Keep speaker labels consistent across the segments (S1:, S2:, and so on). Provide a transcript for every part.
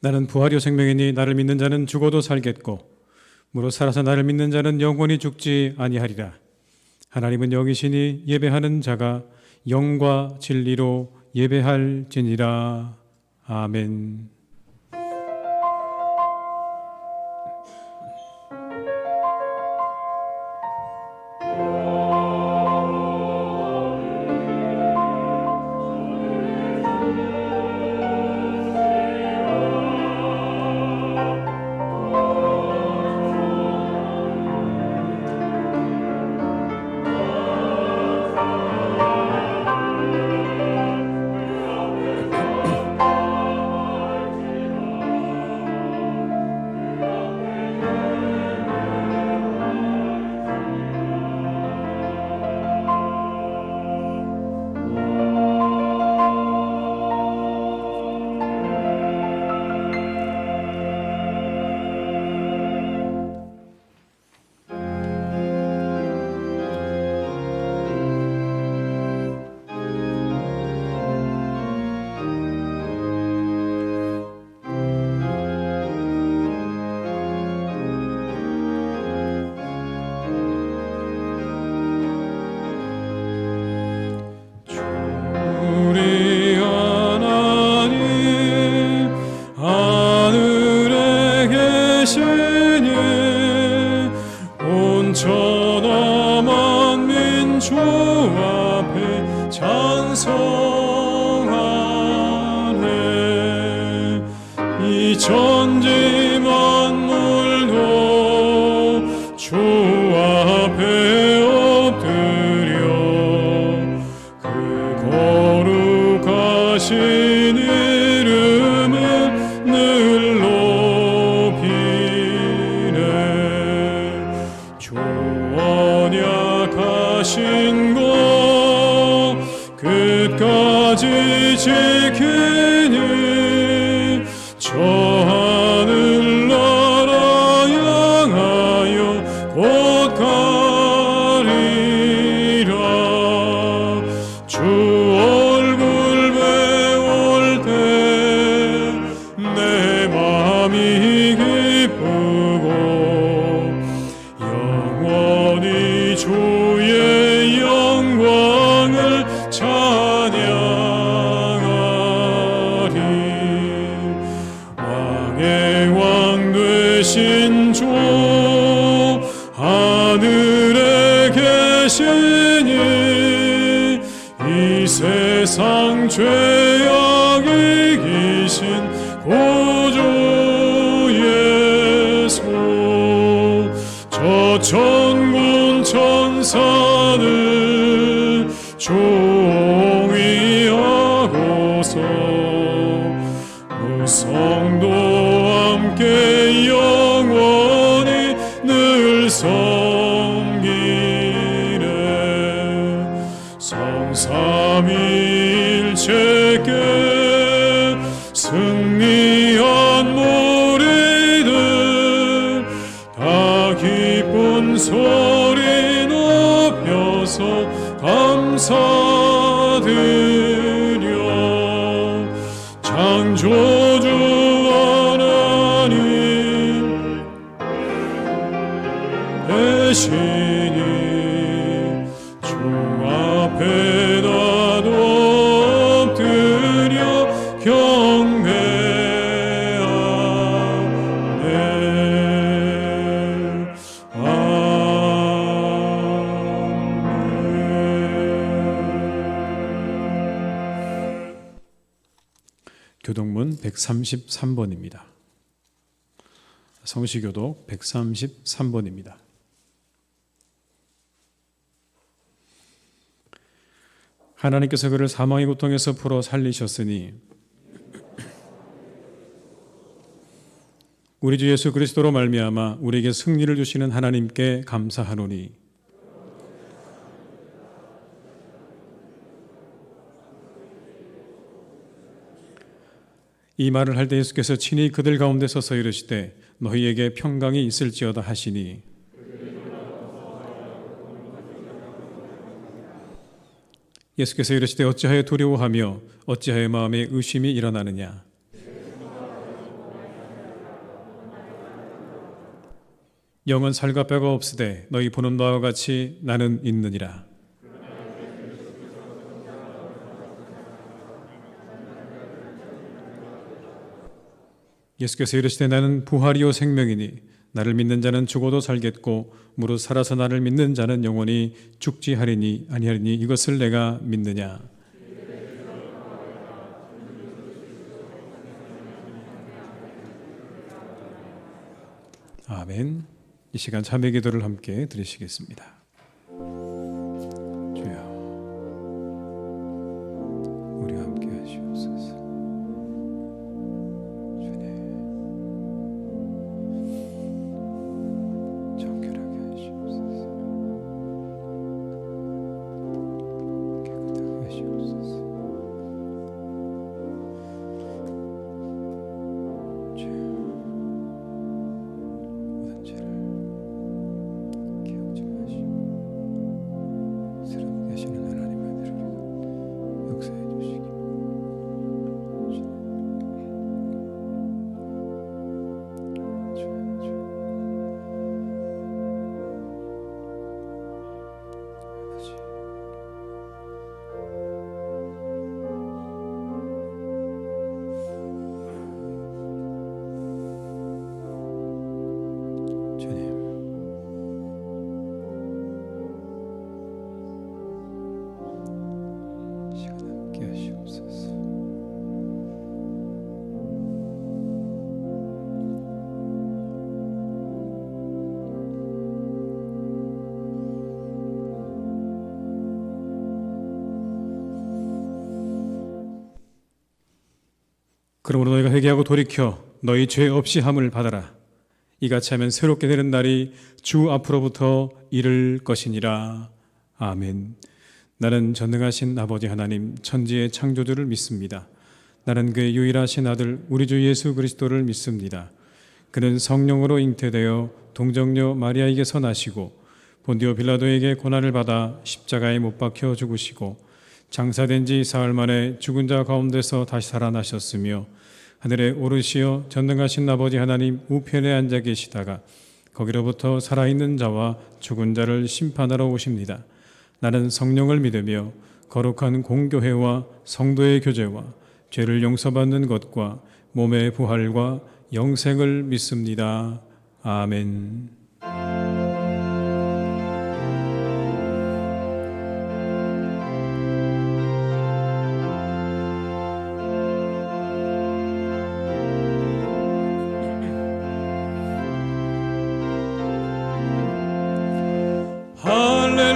S1: 나는 부활이요 생명이니 나를 믿는 자는 죽어도 살겠고 무릇 살아서 나를 믿는 자는 영원히 죽지 아니하리라. 하나님은 영이시니 예배하는 자가 영과 진리로 예배할지니라. 아멘.
S2: 천지 만물도 주 앞에 엎드려 그 거룩하신 이름을 늘 높이네. 주 언약하신 것 끝까지 지키니 저 하늘나라 향하여 곧 가리라. 주 얼굴 배울 때 내 맘이 기쁘고 영원히 주의 영광을 찬양하리. 왕 되신 주 하늘에 계시니 이 세상 죄악 이기신 구주 예수. 저 천군 천사를 조위하고서 성도 함께 영원히 늘 섬기네. 성삼위일체께 승리한 무리들 다 기쁜 소리 높여서 감사드려. 창조주 하나님 대신이 주 앞에 나도 엎드려 경배하네.
S1: 교동문 133번입니다. 성시교독 133번입니다. 하나님께서 그를 사망의 고통에서 풀어 살리셨으니 우리 주 예수 그리스도로 말미암아 우리에게 승리를 주시는 하나님께 감사하노니 이 말을 할 때 예수께서 친히 그들 가운데 서서 이르시되 너희에게 평강이 있을지어다 하시니 예수께서 이르시되 어찌하여 두려워하며 어찌하여 마음에 의심이 일어나느냐. 영은 살과 뼈가 없으되 너희 보는 바와 같이 나는 있느니라. 예수께서 이르시되 나는 부활이요 생명이니 나를 믿는 자는 죽어도 살겠고 무릇 살아서 나를 믿는 자는 영원히 죽지 하리니 아니하리니 이것을 내가 믿느냐. 아멘. 이 시간 참회 기도를 함께 드리시겠습니다. 주여, 우리와 함께 하시옵소서. 주님, 정결하게 하시옵소서. 깨끗하게 하시옵소서. 주여, 모든 죄를 기억지 마시고 새롭게 하시는 하나님의 은혜를 역사해 주시기 주님, 시간 함께 하시옵소서. 그러므로 너희가 회개하고 돌이켜 너희 죄 없이 함을 받아라. 이같이 하면 새롭게 되는 날이 주 앞으로부터 이를 것이니라. 아멘. 나는 전능하신 아버지 하나님 천지의 창조주를 믿습니다. 나는 그의 유일하신 아들 우리 주 예수 그리스도를 믿습니다. 그는 성령으로 잉태되어 동정녀 마리아에게서 나시고 본디오 빌라도에게 고난을 받아 십자가에 못 박혀 죽으시고 장사된 지 사흘 만에 죽은 자 가운데서 다시 살아나셨으며 하늘에 오르시어 전능하신 아버지 하나님 우편에 앉아 계시다가 거기로부터 살아있는 자와 죽은 자를 심판하러 오십니다. 나는 성령을 믿으며 거룩한 공교회와 성도의 교제와 죄를 용서받는 것과 몸의 부활과 영생을 믿습니다. 아멘.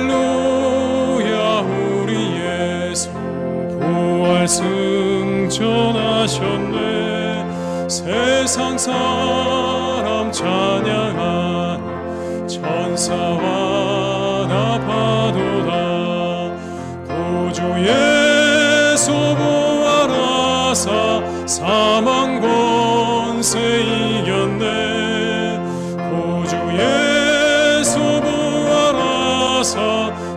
S2: 할렐루야 우리 예수 부활 승천하셨네. 세상 사람 찬양하는 천사와 나파도다. 구주 예수 부활하사 사망 권세 이겼네. 구주 예수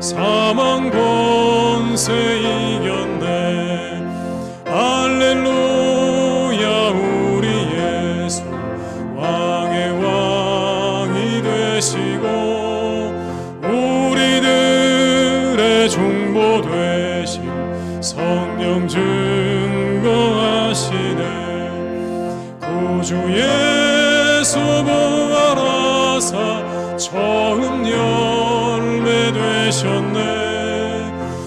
S2: 사망 권세 이겼네. 할렐루야 우리 예수 왕의 왕이 되시고 우리들의 중보 되신 성령 증거하시네. 구주 예수 부활하사 처음 열매 되셨네.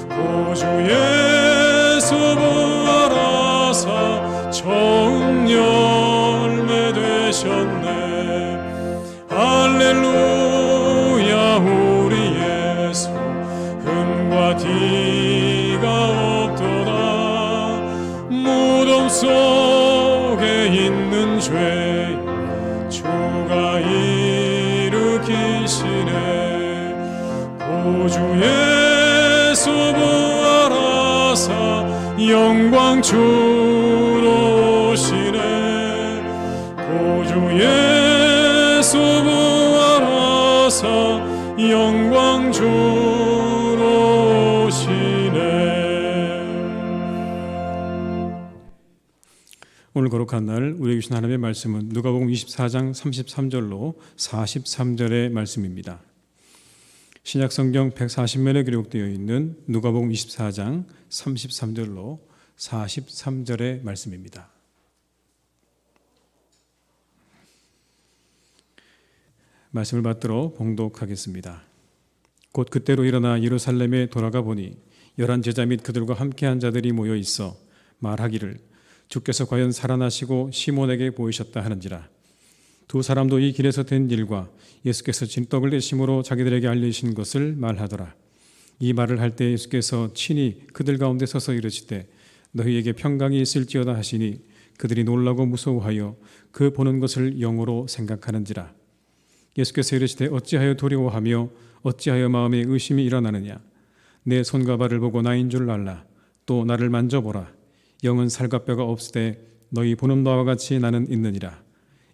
S2: 구주 예수 부활하사 처음 열매 되셨네. 할렐루야 우리 예수 흠과 티가 없도다. 무덤 속에 있는 죄 주가 일으키시네. 구주 예수 부활하사 영광 주로 오시네. 구주 예수 부활하사 영광 주로 오시네.
S1: 오늘 거룩한 날 우리에게 주신 하나님의 말씀은 누가복음 24장 33절로 43절의 말씀입니다. 신약성경 140면에 기록되어 있는 누가복음 24장 33절로 43절의 말씀입니다. 말씀을 받들어 봉독하겠습니다. 곧 그때로 일어나 예루살렘에 돌아가 보니 11 제자 및 그들과 함께한 자들이 모여 있어 말하기를 주께서 과연 살아나시고 시몬에게 보이셨다 하는지라. 두 사람도 이 길에서 된 일과 예수께서 진떡을 내심으로 자기들에게 알리신 것을 말하더라. 이 말을 할 때 예수께서 친히 그들 가운데 서서 이르시되 너희에게 평강이 있을지어다 하시니 그들이 놀라고 무서워하여 그 보는 것을 영으로 생각하는지라. 예수께서 이르시되 어찌하여 두려워하며 어찌하여 마음에 의심이 일어나느냐. 내 손과 발을 보고 나인 줄 알라. 또 나를 만져보라. 영은 살과 뼈가 없으되 너희 보는 바와 같이 나는 있느니라.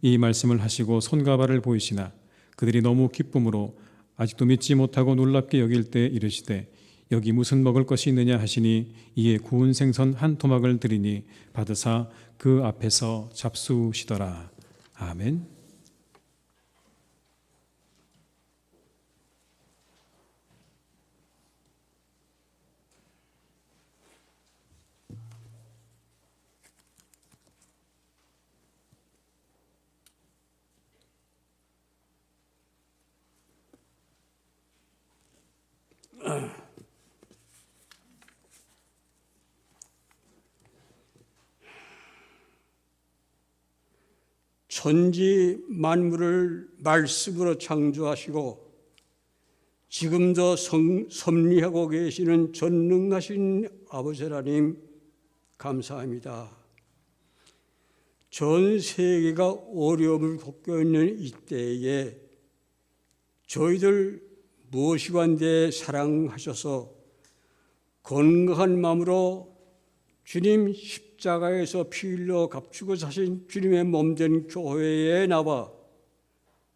S1: 이 말씀을 하시고 손과 발을 보이시나 그들이 너무 기쁨으로 아직도 믿지 못하고 놀랍게 여길 때 이르시되 여기 무슨 먹을 것이 있느냐 하시니 이에 구운 생선 한 토막을 드리니 받으사 그 앞에서 잡수시더라. 아멘.
S3: 천지 만물을 말씀으로 창조하시고 지금도 섭리하고 계시는 전능하신 아버지 하나님 감사합니다. 전 세계가 어려움을 겪고 있는 이때에 저희들 무엇이관대 사랑하셔서 건강한 마음으로 주님 십자가에서 피 흘려 값주고 사신 주님의 몸된 교회에 나와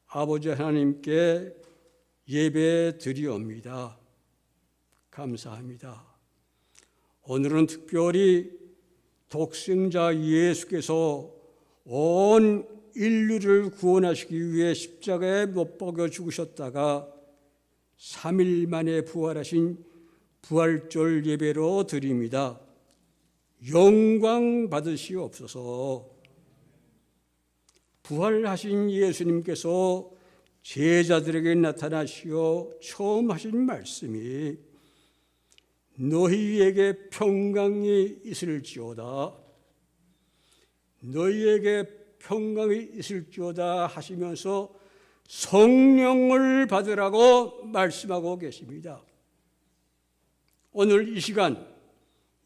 S3: 아버지 하나님께 예배 드리옵니다. 감사합니다. 오늘은 특별히 독생자 예수께서 온 인류를 구원하시기 위해 십자가에 못 박여 죽으셨다가 3일 만에 부활하신 부활절 예배로 드립니다. 영광 받으시옵소서. 부활하신 예수님께서 제자들에게 나타나시어 처음 하신 말씀이 너희에게 평강이 있을지어다, 너희에게 평강이 있을지어다 하시면서 성령을 받으라고 말씀하고 계십니다. 오늘 이 시간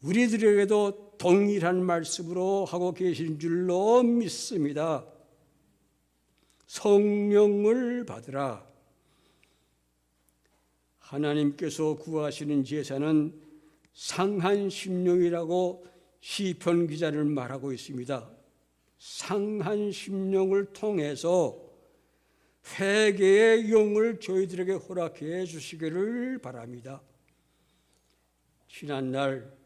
S3: 우리들에게도 동일한 말씀으로 하고 계신 줄로 믿습니다. 성령을 받으라. 하나님께서 구하시는 제사는 상한 심령이라고 시편 기자를 말하고 있습니다. 상한 심령을 통해서 회개의 영을 저희들에게 허락해 주시기를 바랍니다. 지난날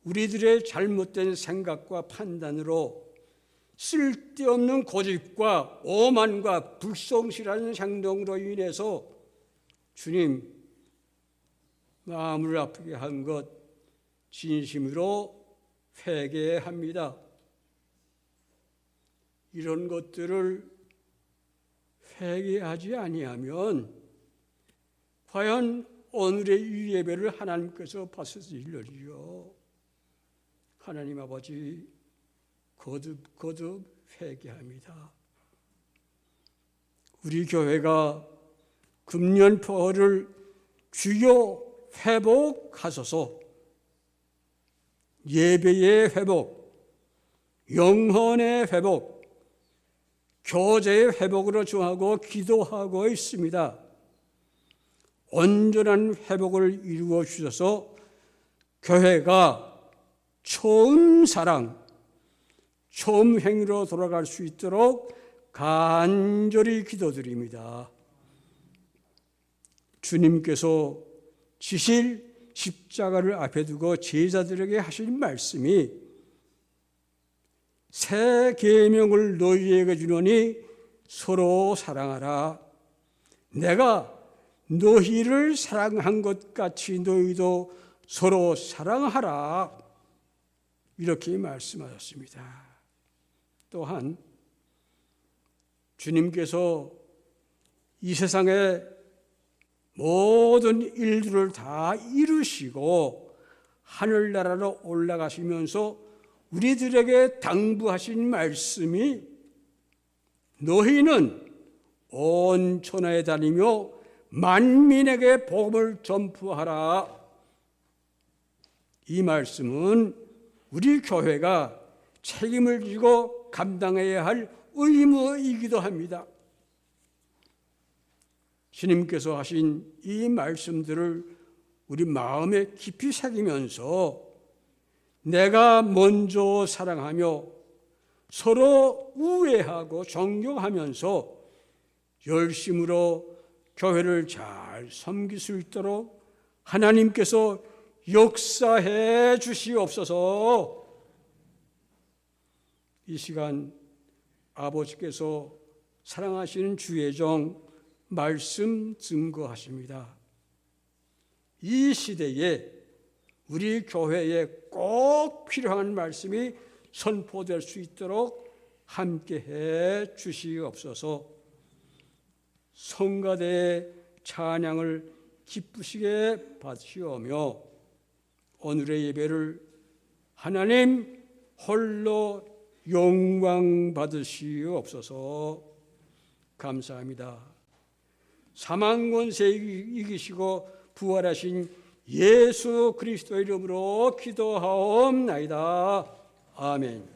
S3: 우리들의 잘못된 생각과 판단으로 쓸데없는 고집과 오만과 불성실한 행동으로 인해서 주님 마음을 아프게 한 것 진심으로 회개합니다. 이런 것들을 회개하지 아니하면 과연 오늘의 이 예배를 하나님께서 받으실려지요. 하나님 아버지 거듭 회개합니다. 우리 교회가 금년 포를 주여 회복하소서. 예배의 회복, 영혼의 회복, 교제의 회복으로 정하고 기도하고 있습니다. 온전한 회복을 이루어 주셔서 교회가 처음 사랑, 처음 행위로 돌아갈 수 있도록 간절히 기도드립니다. 주님께서 지실 십자가를 앞에 두고 제자들에게 하신 말씀이 새 계명을 너희에게 주노니 서로 사랑하라. 내가 너희를 사랑한 것 같이 너희도 서로 사랑하라. 이렇게 말씀하셨습니다. 또한 주님께서 이 세상의 모든 일들을 다 이루시고 하늘나라로 올라가시면서 우리들에게 당부하신 말씀이 너희는 온 천하에 다니며 만민에게 복음을 전파하라. 이 말씀은 우리 교회가 책임을 지고 감당해야 할 의무이기도 합니다. 주님께서 하신 이 말씀들을 우리 마음에 깊이 새기면서 내가 먼저 사랑하며 서로 우애하고 존경하면서 열심으로 교회를 잘 섬길 수 있도록 하나님께서 역사해 주시옵소서. 이 시간 아버지께서 사랑하시는 주의 종 말씀 증거하십니다. 이 시대에 우리 교회에 꼭 필요한 말씀이 선포될 수 있도록 함께해 주시옵소서. 성가대의 찬양을 기쁘시게 받으시오며 오늘의 예배를 하나님 홀로 영광 받으시옵소서. 감사합니다. 사망 권세 이기시고 부활하신 예수 그리스도의 이름으로 기도하옵나이다. 아멘.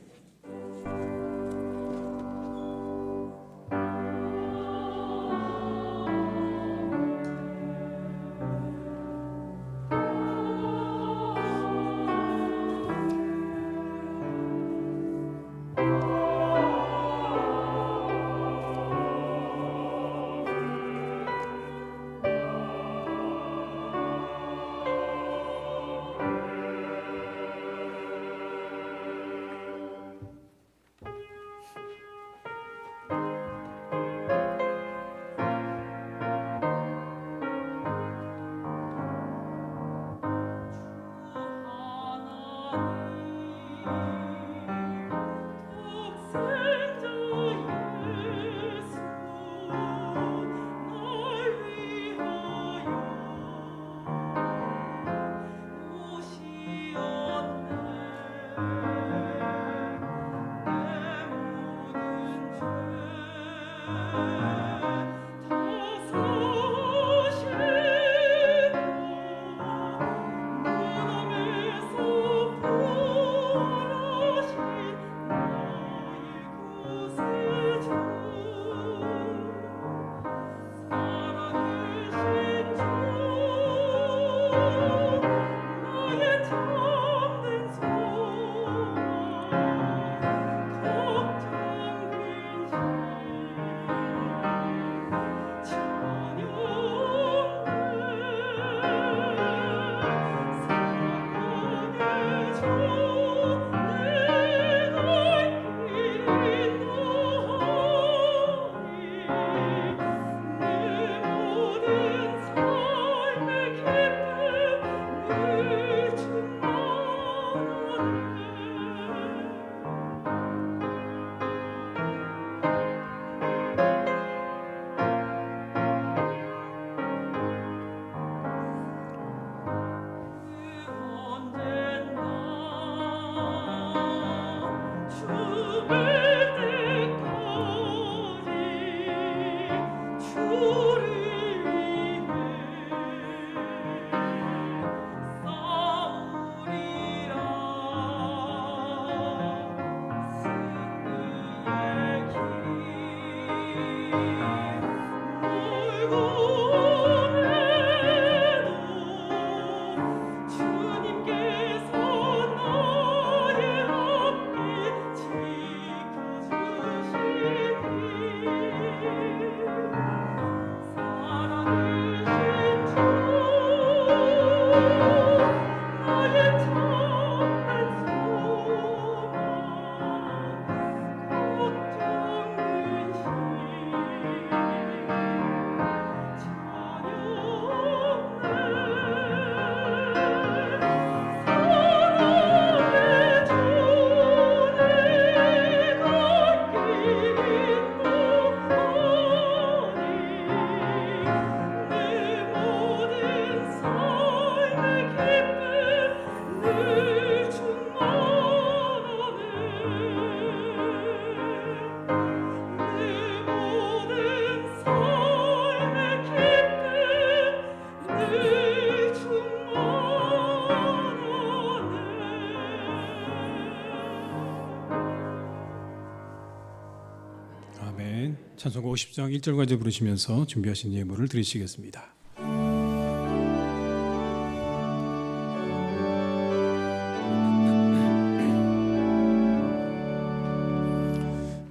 S1: 함께 찬송가 50장 1절까지 부르시면서 준비하신 예물을 드리시겠습니다.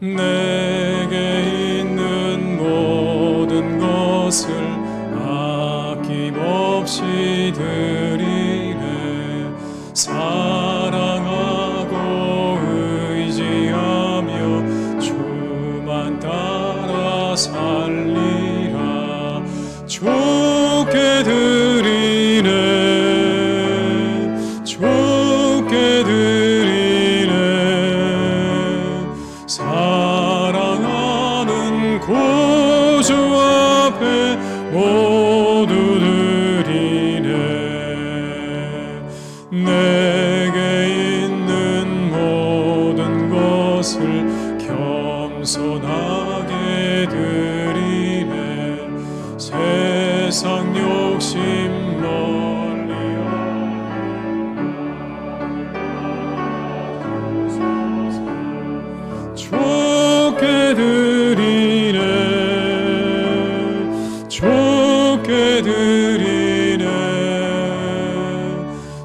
S2: 내게 있는 모든 것을 아낌없이 드리네. 사랑하고 의지하며 주만 따라 살리라. 주께 드리네. 주께 드리네. 사랑하는 구주 앞에 모두 드리네. 내게 있는 모든 것을 겸손하게 드리네. 세상 욕심 주께 드리네. 주께 드리네.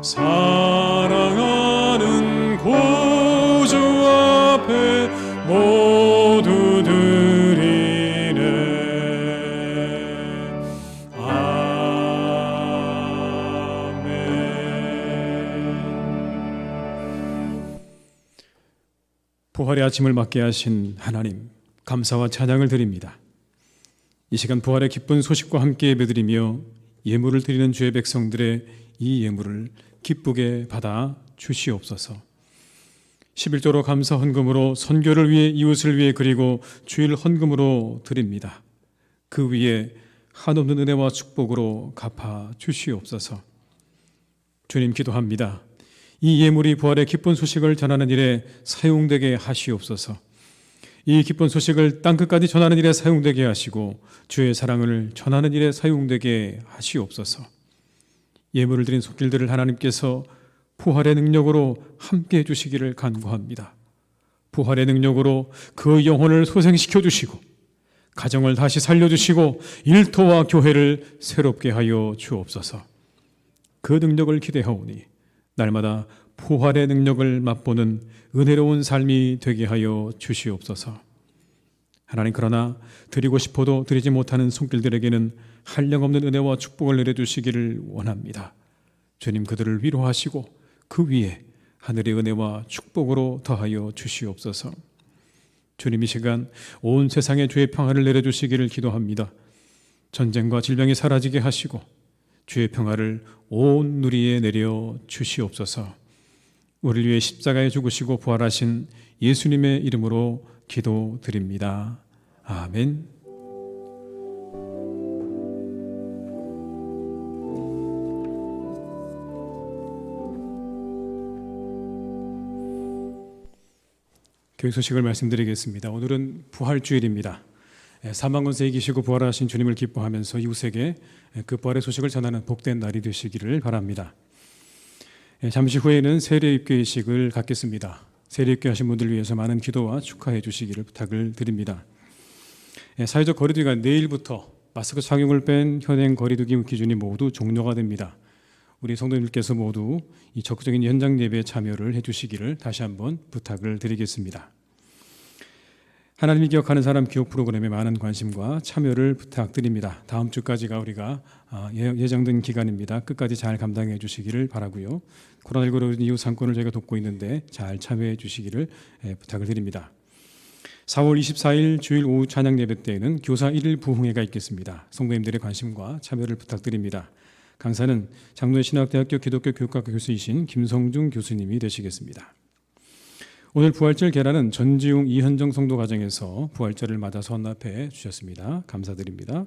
S2: 사랑하는 구주 앞에 모두 드리네. 아멘.
S1: 부활의 아침을 맞게 하신 하나님, 감사와 찬양을 드립니다. 이 시간 부활의 기쁜 소식과 함께 예배드리며 예물을 드리는 주의 백성들의 이 예물을 기쁘게 받아 주시옵소서. 11조로 감사 헌금으로 선교를 위해, 이웃을 위해, 그리고 주일 헌금으로 드립니다. 그 위에 한없는 은혜와 축복으로 갚아 주시옵소서. 주님, 기도합니다. 이 예물이 부활의 기쁜 소식을 전하는 일에 사용되게 하시옵소서. 이 기쁜 소식을 땅끝까지 전하는 일에 사용되게 하시고 주의 사랑을 전하는 일에 사용되게 하시옵소서. 예물을 드린 손길들을 하나님께서 부활의 능력으로 함께 해주시기를 간구합니다. 부활의 능력으로 그 영혼을 소생시켜 주시고 가정을 다시 살려주시고 일터와 교회를 새롭게 하여 주옵소서. 그 능력을 기대하오니 날마다 부활의 능력을 맛보는 은혜로운 삶이 되게 하여 주시옵소서. 하나님, 그러나 드리고 싶어도 드리지 못하는 손길들에게는 한량없는 은혜와 축복을 내려주시기를 원합니다. 주님, 그들을 위로하시고 그 위에 하늘의 은혜와 축복으로 더하여 주시옵소서. 주님, 이 시간 온 세상에 주의 평화를 내려주시기를 기도합니다. 전쟁과 질병이 사라지게 하시고 주의 평화를 온 누리에 내려 주시옵소서. 우리를 위해 십자가에 죽으시고 부활하신 예수님의 이름으로 기도드립니다. 아멘. 교회 소식을 말씀드리겠습니다. 오늘은 부활주일입니다. 사망 권세에 이기시고 부활하신 주님을 기뻐하면서 이웃에게 그 부활의 소식을 전하는 복된 날이 되시기를 바랍니다. 잠시 후에는 세례입교의식을 갖겠습니다. 세례입교하신 분들 위해서 많은 기도와 축하해 주시기를 부탁을 드립니다. 사회적 거리두기가 내일부터 마스크 착용을 뺀 현행 거리두기 기준이 모두 종료가 됩니다. 우리 성도님들께서 모두 이 적극적인 현장 예배에 참여를 해 주시기를 다시 한번 부탁을 드리겠습니다. 하나님이 기억하는 사람 기억 프로그램에 많은 관심과 참여를 부탁드립니다. 다음 주까지가 우리가 예정된 기간입니다. 끝까지 잘 감당해 주시기를 바라고요. 코로나19로 이후 상권을 저희가 돕고 있는데 잘 참여해 주시기를 부탁을 드립니다. 4월 24일 주일 오후 찬양 예배 때에는 교사 1일 부흥회가 있겠습니다. 성도님들의 관심과 참여를 부탁드립니다. 강사는 장로의 신학대학교 기독교 교육학과 교수이신 김성중 교수님이 되시겠습니다. 오늘 부활절 계란은 전지웅 이현정 성도 가정에서 부활절을 맞아서 헌납해 주셨습니다. 감사드립니다.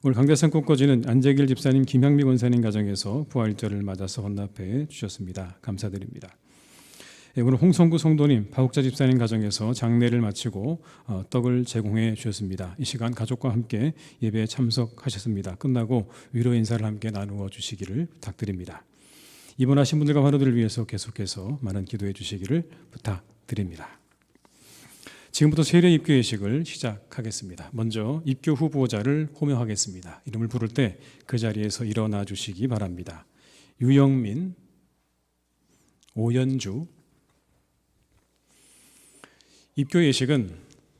S1: 오늘 강대상 꽃꽂이는 안재길 집사님, 김향미 권사님 가정에서 부활절을 맞아서 헌납해 주셨습니다. 감사드립니다. 오늘 홍성구 성도님, 박옥자 집사님 가정에서 장례를 마치고 떡을 제공해 주셨습니다. 이 시간 가족과 함께 예배에 참석하셨습니다. 끝나고 위로 인사를 함께 나누어 주시기를 부탁드립니다. 입원하신 분들과 환우들을 위해서 계속해서 많은 기도해 주시기를 부탁드립니다. 지금부터 세례 입교 예식을 시작하겠습니다. 먼저 입교 후보자를 호명하겠습니다. 이름을 부를 때 그 자리에서 일어나 주시기 바랍니다. 유영민, 오연주. 입교 예식은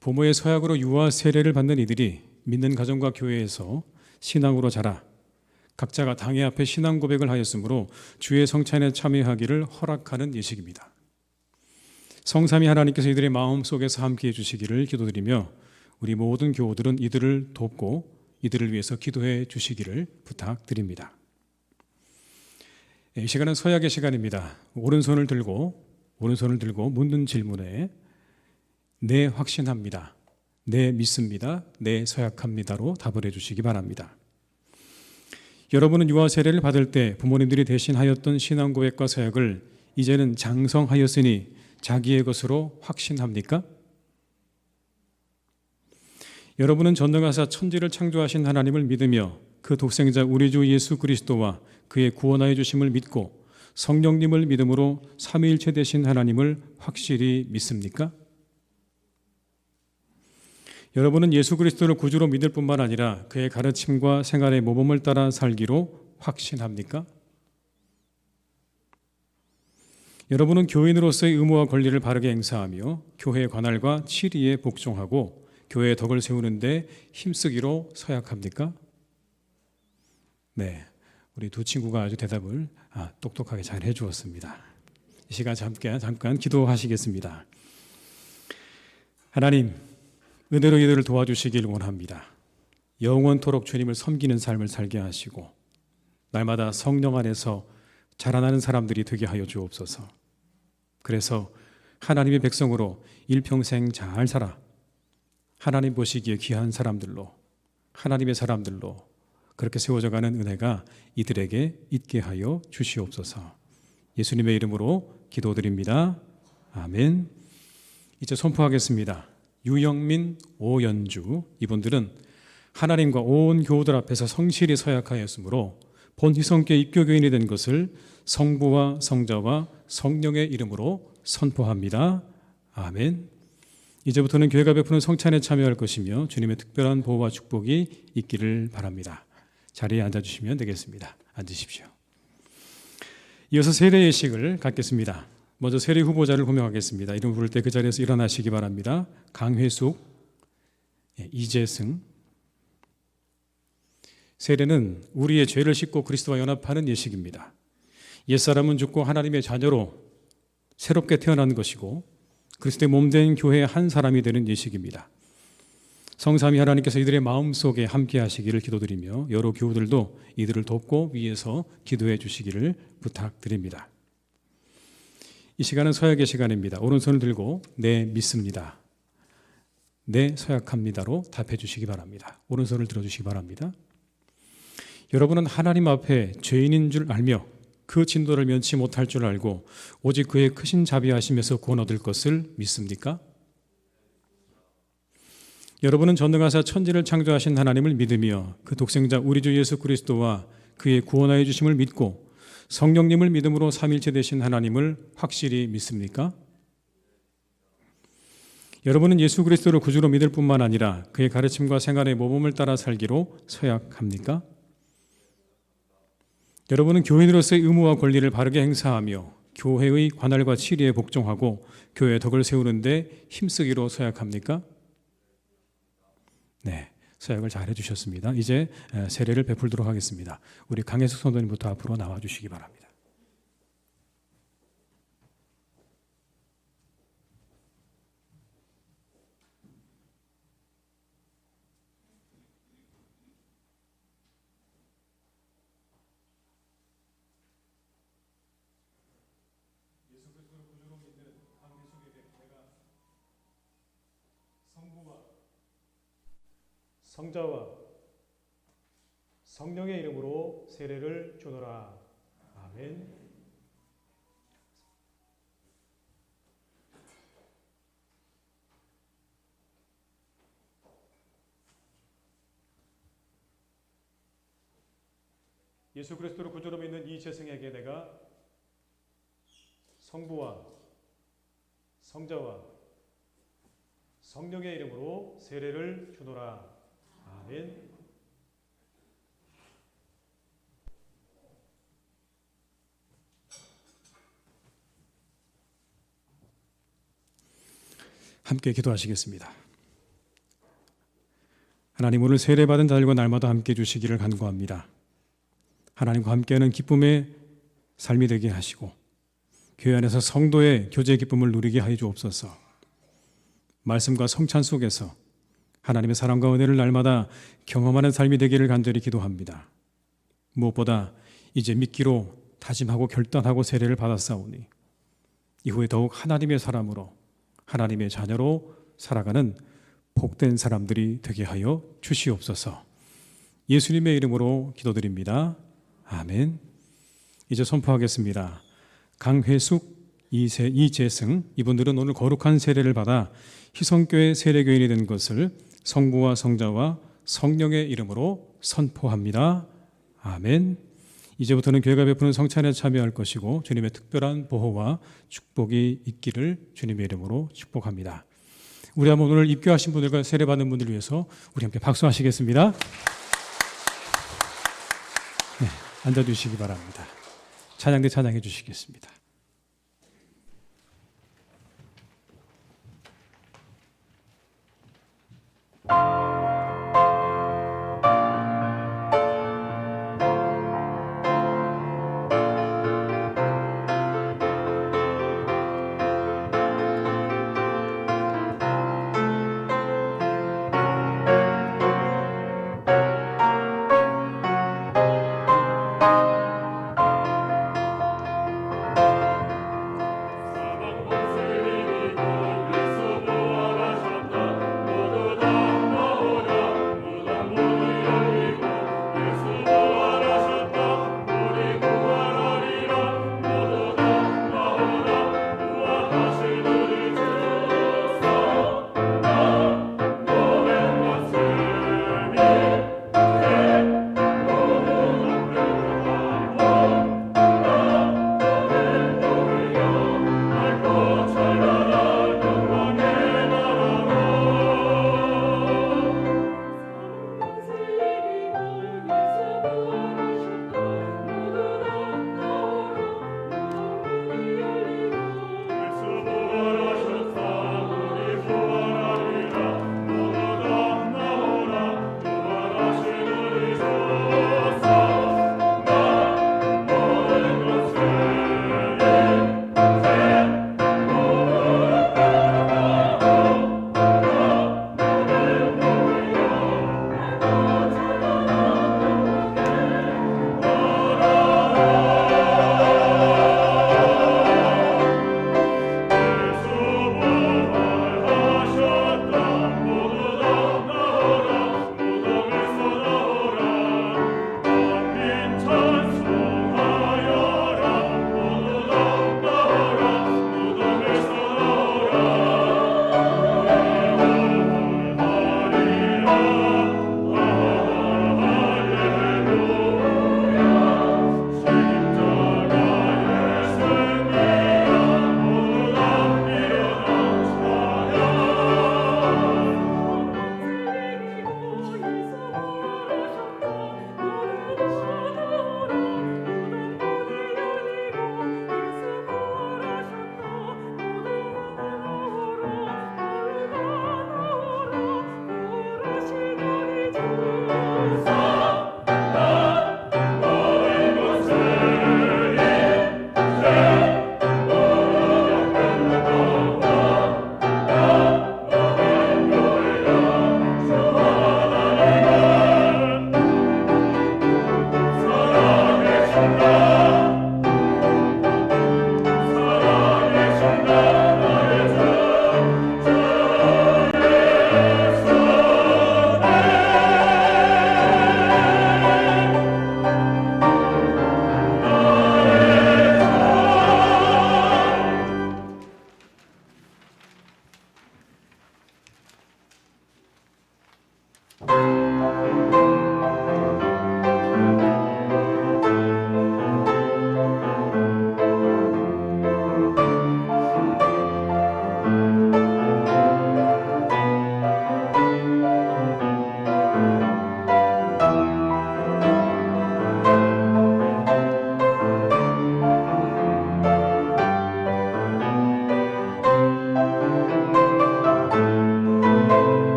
S1: 부모의 서약으로 유아 세례를 받는 이들이 믿는 가정과 교회에서 신앙으로 자라 각자가 당회 앞에 신앙 고백을 하였으므로 주의 성찬에 참여하기를 허락하는 예식입니다. 성삼위 하나님께서 이들의 마음속에서 함께해 주시기를 기도드리며 우리 모든 교우들은 이들을 돕고 이들을 위해서 기도해 주시기를 부탁드립니다. 이 시간은 서약의 시간입니다. 오른손을 들고 묻는 질문에 네 확신합니다, 네 믿습니다, 네 서약합니다로 답을 해주시기 바랍니다. 여러분은 유아 세례를 받을 때 부모님들이 대신하였던 신앙 고백과 서약을 이제는 장성하였으니 자기의 것으로 확신합니까? 여러분은 전능하사 천지를 창조하신 하나님을 믿으며 그 독생자 우리 주 예수 그리스도와 그의 구원하여 주심을 믿고 성령님을 믿음으로 삼위일체 되신 하나님을 확실히 믿습니까? 여러분은 예수 그리스도를 구주로 믿을 뿐만 아니라 그의 가르침과 생활의 모범을 따라 살기로 확신합니까? 여러분은 교인으로서의 의무와 권리를 바르게 행사하며 교회의 관할과 치리에 복종하고 교회의 덕을 세우는 데 힘쓰기로 서약합니까? 네, 우리 두 친구가 아주 대답을 똑똑하게 잘 해주었습니다. 이 시간 잠깐 기도하시겠습니다. 하나님, 은혜로 이들을 도와주시길 원합니다. 영원토록 주님을 섬기는 삶을 살게 하시고 날마다 성령 안에서 자라나는 사람들이 되게 하여 주옵소서. 그래서 하나님의 백성으로 일평생 잘 살아 하나님 보시기에 귀한 사람들로, 하나님의 사람들로 그렇게 세워져가는 은혜가 이들에게 있게 하여 주시옵소서. 예수님의 이름으로 기도드립니다. 아멘. 이제 선포하겠습니다. 유영민, 오연주, 이분들은 하나님과 온 교우들 앞에서 성실히 서약하였으므로 본희성께 입교교인이 된 것을 성부와 성자와 성령의 이름으로 선포합니다. 아멘. 이제부터는 교회가 베푸는 성찬에 참여할 것이며 주님의 특별한 보호와 축복이 있기를 바랍니다. 자리에 앉아주시면 되겠습니다. 앉으십시오. 이어서 세례 예식을 갖겠습니다. 먼저 세례 후보자를 호명하겠습니다. 이름 부를 때 그 자리에서 일어나시기 바랍니다. 강회숙, 이재승. 세례는 우리의 죄를 씻고 그리스도와 연합하는 예식입니다. 옛사람은 죽고 하나님의 자녀로 새롭게 태어난 것이고 그리스도의 몸된 교회의 한 사람이 되는 예식입니다. 성삼위 하나님께서 이들의 마음속에 함께 하시기를 기도드리며 여러 교우들도 이들을 돕고 위에서 기도해 주시기를 부탁드립니다. 이 시간은 서약의 시간입니다. 오른손을 들고 네 믿습니다, 네 서약합니다로 답해 주시기 바랍니다. 오른손을 들어주시기 바랍니다. 여러분은 하나님 앞에 죄인인 줄 알며 그 진도를 면치 못할 줄 알고 오직 그의 크신 자비하심에서 구원 얻을 것을 믿습니까? 여러분은 전능하사 천지를 창조하신 하나님을 믿으며 그 독생자 우리 주 예수 그리스도와 그의 구원하여 주심을 믿고 성령님을 믿음으로 삼일체 되신 하나님을 확실히 믿습니까? 여러분은 예수 그리스도를 구주로 믿을 뿐만 아니라 그의 가르침과 생활의 모범을 따라 살기로 서약합니까? 여러분은 교인으로서의 의무와 권리를 바르게 행사하며 교회의 관할과 치리에 복종하고 교회의 덕을 세우는 데 힘쓰기로 서약합니까? 네, 서약을 잘 해주셨습니다. 이제 세례를 베풀도록 하겠습니다. 우리 강혜숙 선도님부터 앞으로 나와주시기 바랍니다. 성자와 성령의 이름으로 세례를 주노라. 아멘. 예수 그리스도를 구주로 믿는 이 재승에게 내가 성부와 성자와 성령의 이름으로 세례를 주노라. 아멘. 함께 기도하시겠습니다. 하나님, 오늘 세례받은 자들과 날마다 함께 해주시기를 간구합니다. 하나님과 함께하는 기쁨의 삶이 되게 하시고 교회 안에서 성도의 교제 기쁨을 누리게 하여 주옵소서. 말씀과 성찬 속에서 하나님의 사랑과 은혜를 날마다 경험하는 삶이 되기를 간절히 기도합니다. 무엇보다 이제 믿기로 다짐하고 결단하고 세례를 받았사오니 이후에 더욱 하나님의 사람으로, 하나님의 자녀로 살아가는 복된 사람들이 되게 하여 주시옵소서. 예수님의 이름으로 기도드립니다. 아멘. 이제 선포하겠습니다. 강회숙, 이재승, 이분들은 오늘 거룩한 세례를 받아 희성교회 세례교인이 된 것을 성부와 성자와 성령의 이름으로 선포합니다. 아멘. 이제부터는 교회가 베푸는 성찬에 참여할 것이고 주님의 특별한 보호와 축복이 있기를 주님의 이름으로 축복합니다. 우리 한번 오늘 입교하신 분들과 세례받는 분들 위해서 우리 함께 박수하시겠습니다. 네, 앉아주시기 바랍니다. 찬양대 찬양해 주시겠습니다.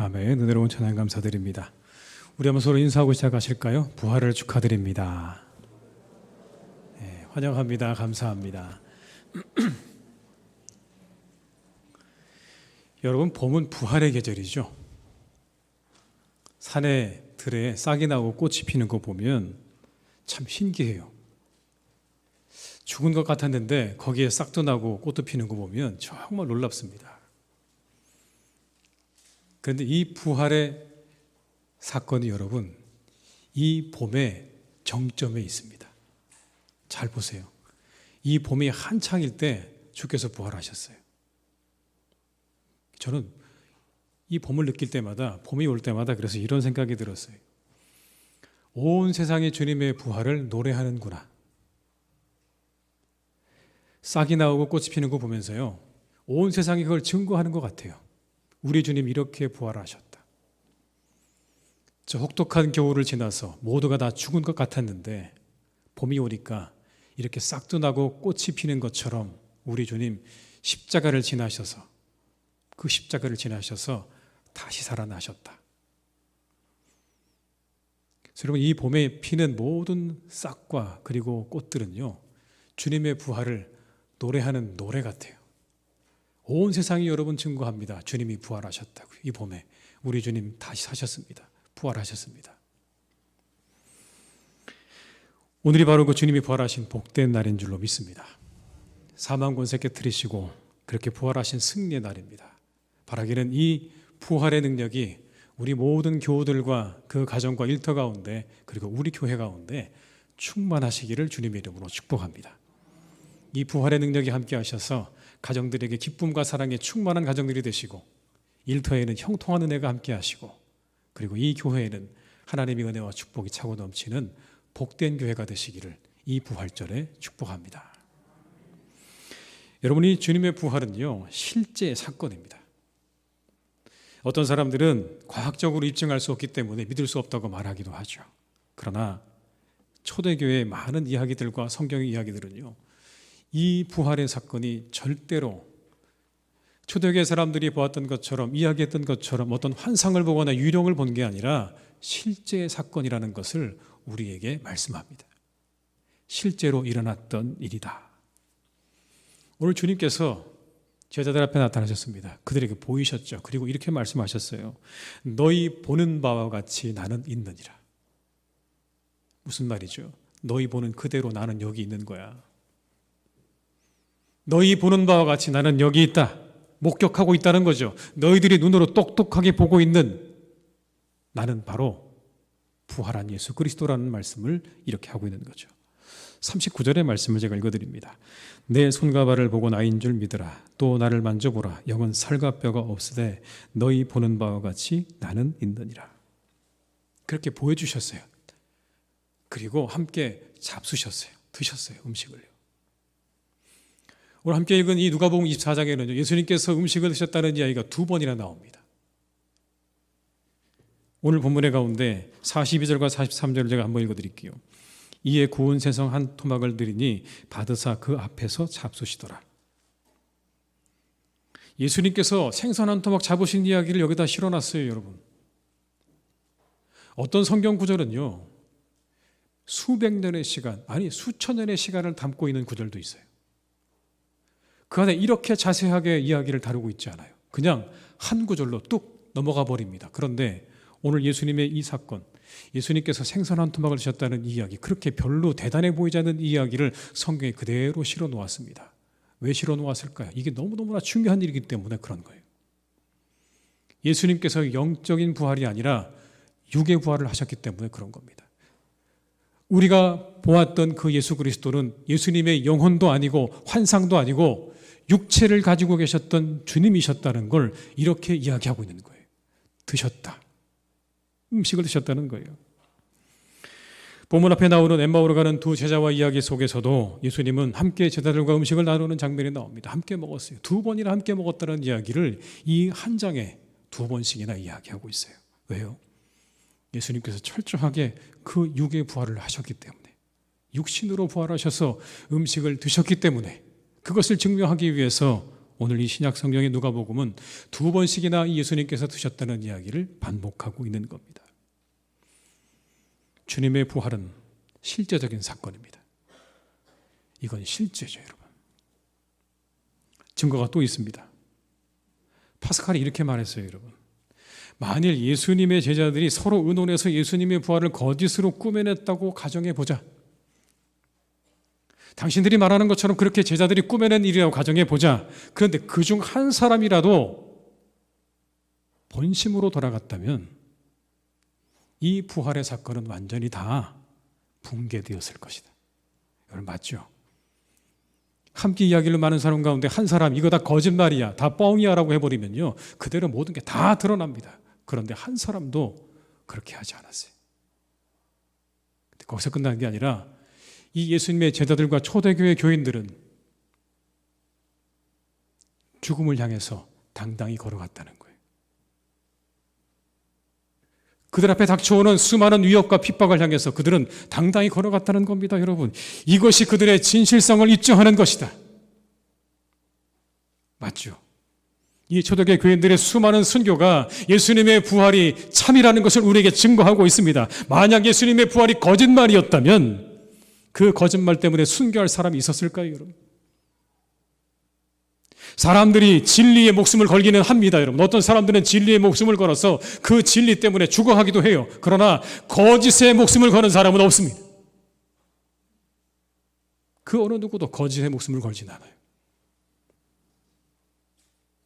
S1: 아멘. 은혜로운 찬양 감사드립니다. 우리 한번 서로 인사하고 시작하실까요? 부활을 축하드립니다. 네, 환영합니다. 감사합니다. 여러분, 봄은 부활의 계절이죠. 산에 들에 싹이 나고 꽃이 피는 거 보면 참 신기해요. 죽은 것 같았는데 거기에 싹도 나고 꽃도 피는 거 보면 정말 놀랍습니다. 그런데 이 부활의 사건이 여러분, 이 봄의 정점에 있습니다. 잘 보세요. 이 봄이 한창일 때 주께서 부활하셨어요. 저는 이 봄을 느낄 때마다, 봄이 올 때마다 그래서 이런 생각이 들었어요. 온 세상이 주님의 부활을 노래하는구나. 싹이 나오고 꽃이 피는 거 보면서요, 온 세상이 그걸 증거하는 것 같아요. 우리 주님 이렇게 부활하셨다. 저 혹독한 겨울을 지나서 모두가 다 죽은 것 같았는데 봄이 오니까 이렇게 싹도 나고 꽃이 피는 것처럼 우리 주님 십자가를 지나셔서 그 십자가를 지나셔서 다시 살아나셨다. 여러분, 이 봄에 피는 모든 싹과 그리고 꽃들은요, 주님의 부활을 노래하는 노래 같아요. 온 세상이 여러분 증거합니다. 주님이 부활하셨다고요. 이 봄에 우리 주님 다시 사셨습니다. 부활하셨습니다. 오늘이 바로 그 주님이 부활하신 복된 날인 줄로 믿습니다. 사망 권세 깨뜨리시고 그렇게 부활하신 승리의 날입니다. 바라기는 이 부활의 능력이 우리 모든 교우들과 그 가정과 일터 가운데 그리고 우리 교회 가운데 충만하시기를 주님의 이름으로 축복합니다. 이 부활의 능력이 함께 하셔서 가정들에게 기쁨과 사랑에 충만한 가정들이 되시고 일터에는 형통한 은혜가 함께 하시고 그리고 이 교회에는 하나님의 은혜와 축복이 차고 넘치는 복된 교회가 되시기를 이 부활절에 축복합니다. 여러분이 주님의 부활은요, 실제 사건입니다. 어떤 사람들은 과학적으로 입증할 수 없기 때문에 믿을 수 없다고 말하기도 하죠. 그러나 초대교회의 많은 이야기들과 성경의 이야기들은요, 이 부활의 사건이 절대로 초대교회 사람들이 보았던 것처럼 이야기했던 것처럼 어떤 환상을 보거나 유령을 본 게 아니라 실제 사건이라는 것을 우리에게 말씀합니다. 실제로 일어났던 일이다. 오늘 주님께서 제자들 앞에 나타나셨습니다. 그들에게 보이셨죠. 그리고 이렇게 말씀하셨어요. 너희 보는 바와 같이 나는 있느니라. 무슨 말이죠? 너희 보는 그대로 나는 여기 있는 거야. 너희 보는 바와 같이 나는 여기 있다. 목격하고 있다는 거죠. 너희들이 눈으로 똑똑하게 보고 있는 나는 바로 부활한 예수 그리스도라는 말씀을 이렇게 하고 있는 거죠. 39절의 말씀을 제가 읽어드립니다. 내 손과 발을 보고 나인 줄 믿으라. 또 나를 만져보라. 영은 살과 뼈가 없으되 너희 보는 바와 같이 나는 있느니라. 그렇게 보여주셨어요. 그리고 함께 잡수셨어요. 드셨어요. 음식을요. 오늘 함께 읽은 이 누가복음 24장에는 예수님께서 음식을 드셨다는 이야기가 2번이나 나옵니다. 오늘 본문의 가운데 42절과 43절을 제가 한번 읽어드릴게요. 이에 구운 생선 한 토막을 드리니 받으사 그 앞에서 잡수시더라. 예수님께서 생선 한 토막 잡으신 이야기를 여기다 실어놨어요, 여러분. 어떤 성경 구절은요, 수백 년의 시간, 아니 수천 년의 시간을 담고 있는 구절도 있어요. 그 안에 이렇게 자세하게 이야기를 다루고 있지 않아요. 그냥 한 구절로 뚝 넘어가 버립니다. 그런데 오늘 예수님의 이 사건, 예수님께서 생선 한 토막을 드셨다는 이야기, 그렇게 별로 대단해 보이지 않는 이야기를 성경에 그대로 실어 놓았습니다. 왜 실어 놓았을까요? 이게 너무너무나 중요한 일이기 때문에 그런 거예요. 예수님께서 영적인 부활이 아니라 육의 부활을 하셨기 때문에 그런 겁니다. 우리가 보았던 그 예수 그리스도는 예수님의 영혼도 아니고 환상도 아니고 육체를 가지고 계셨던 주님이셨다는 걸 이렇게 이야기하고 있는 거예요. 드셨다. 음식을 드셨다는 거예요. 본문 앞에 나오는 엠마오로 가는 두 제자와 이야기 속에서도 예수님은 함께 제자들과 음식을 나누는 장면이 나옵니다. 함께 먹었어요. 2번이나 함께 먹었다는 이야기를 이 한 장에 2번씩이나 이야기하고 있어요. 왜요? 예수님께서 철저하게 그 육의 부활을 하셨기 때문에, 육신으로 부활하셔서 음식을 드셨기 때문에, 그것을 증명하기 위해서 오늘 이 신약 성경의 누가복음은 2번씩이나 예수님께서 드셨다는 이야기를 반복하고 있는 겁니다. 주님의 부활은 실제적인 사건입니다. 이건 실제죠, 여러분. 증거가 또 있습니다. 파스칼이 이렇게 말했어요, 여러분. 만일 예수님의 제자들이 서로 의논해서 예수님의 부활을 거짓으로 꾸며냈다고 가정해 보자. 당신들이 말하는 것처럼 그렇게 제자들이 꾸며낸 일이라고 가정해 보자. 그런데 그중 한 사람이라도 본심으로 돌아갔다면 이 부활의 사건은 완전히 다 붕괴되었을 것이다. 여러분 맞죠? 함께 이야기를 많은 사람 가운데 한 사람 이거 다 거짓말이야, 다 뻥이야 라고 해버리면요, 그대로 모든 게 다 드러납니다. 그런데 한 사람도 그렇게 하지 않았어요. 근데 거기서 끝나는 게 아니라 이 예수님의 제자들과 초대교회 교인들은 죽음을 향해서 당당히 걸어갔다는 거예요. 그들 앞에 닥쳐오는 수많은 위협과 핍박을 향해서 그들은 당당히 걸어갔다는 겁니다, 여러분. 이것이 그들의 진실성을 입증하는 것이다. 맞죠? 이 초대교회 교인들의 수많은 순교가 예수님의 부활이 참이라는 것을 우리에게 증거하고 있습니다. 만약 예수님의 부활이 거짓말이었다면 그 거짓말 때문에 순교할 사람이 있었을까요, 여러분? 사람들이 진리의 목숨을 걸기는 합니다, 여러분. 어떤 사람들은 진리의 목숨을 걸어서 그 진리 때문에 죽어가기도 해요. 그러나 거짓의 목숨을 거는 사람은 없습니다. 그 어느 누구도 거짓의 목숨을 걸진 않아요.